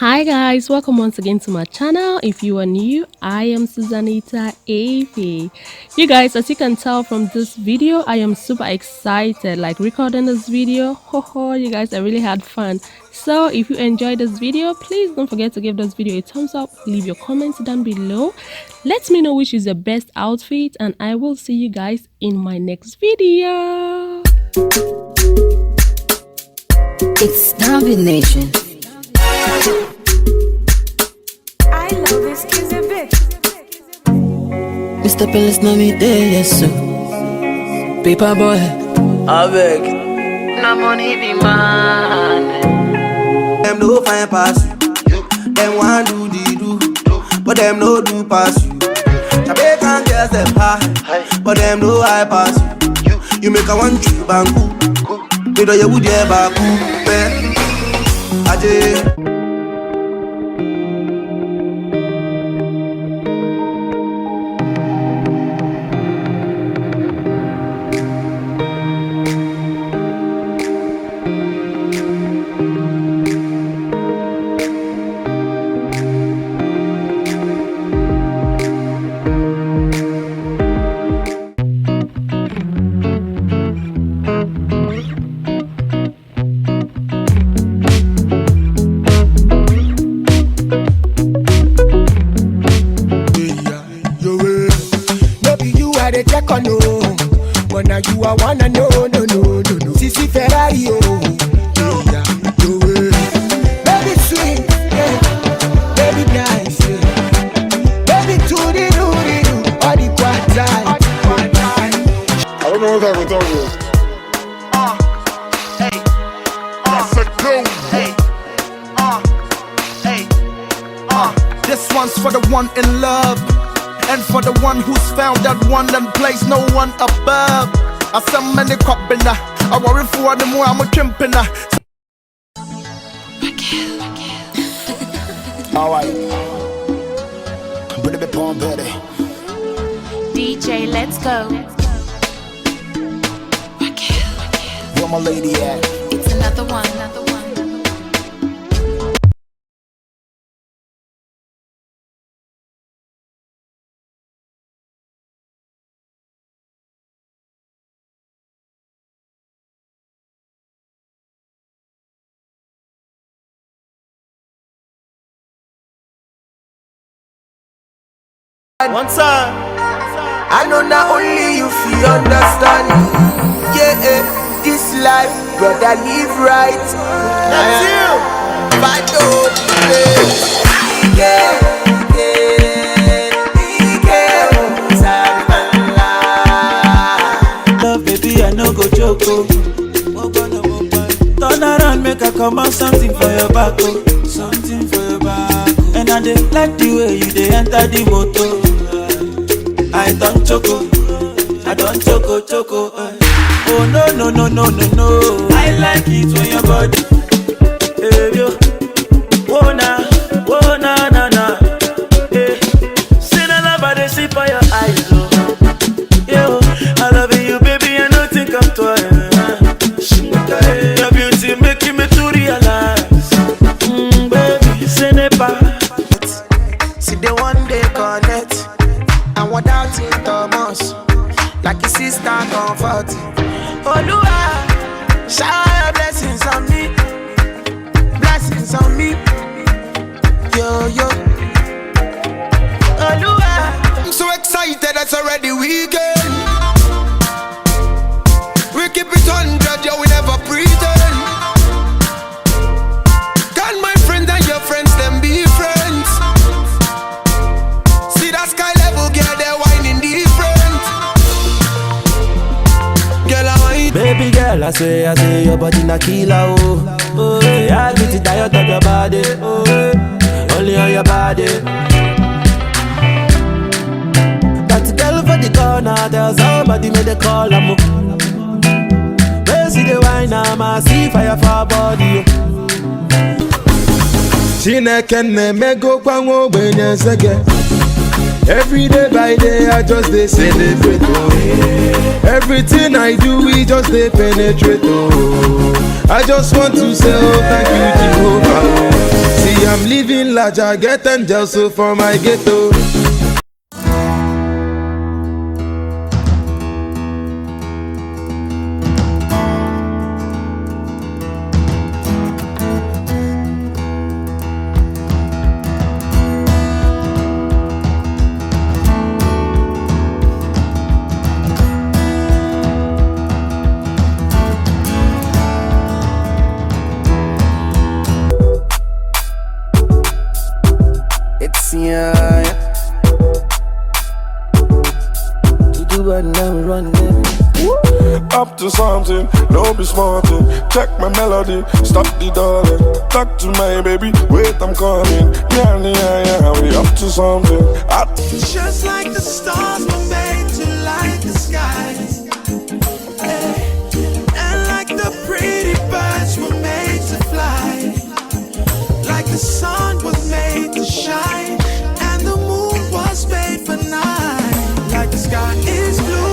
Hi guys, welcome once again to my channel. If you are new, I am Susanita Efe. You guys, as you can tell from this video, I am super excited like recording this video. You guys, I really had fun. So if you enjoyed this video, please don't forget to give this video a thumbs up, leave your comments down below, let me know which is the best outfit, and I will see you guys in my next video. It's combination. I love this Exquisite. Mr. Pillis know me there, yes sir. Paper boy, avec. no money be man. Them no fine pass you. Them want do the do, but them no do pass you. Jamaican girls them high, but them no high pass you. You make a one tree banku, you know you would ever cool. Aje. But now you are wanna no. Sissy Ferrari, baby sweet, yeah. Baby nice, yeah. Baby to the do, all the quarter. I don't know what I can tell you. This one's for the one in love, and for the one who's found that one and place no one above. Asem and the Kwabena, I worry for the more I'm a chimpina. How are you? Put a bit on better. DJ, let's go. Where my lady at? It's another one. One time, I know not only you feel understand. Yeah, this life, brother, live right. That's you. Fada. Love, baby, I no go choco. Turn around, make I come out something for your back, something for your back. And I dey like the way you dey enter the motor. I don't choco. Oh no. I like it when your body. Hey, yo. Oh na. Hey. See the love I dey see for your eyes, oh. Yo, I love you, baby. I don't think I'm twice. Your beauty making me to realize, baby, c'est n'est pas. See the one day connect, and without it Thomas, like his sister comfort. Oh Lua, shower blessings on me, yo. Oh Lua, I'm so excited, it's already weekend. We keep it 100, yo, we never pretend. Can my friends and your friends them be friends? See that sky level, girl, they're whining different. Girl, I want. Baby girl, I say your body na killer, oh yeah, I get it tired of your body, only on your body. That girl for the corner, there's somebody made a call, I'm see the wine, I see fire for her body. Chineke me go kwango benye sege. Every day by day I just dey celebrate, oh. Everything I do we just dey penetrate, oh. I just want to say oh thank you Jehovah. See I'm living in large, I get angels so for my ghetto. It's yeah. To do what now running. Up to something, no be smarting. Check my melody, stop the darling. Talk to my baby, wait I'm coming. Yeah, we up to something. Just like the stars were made to light the sky, and like the pretty birds were made to fly, like the sun was made to shine, and the moon was made for night. Like the sky is blue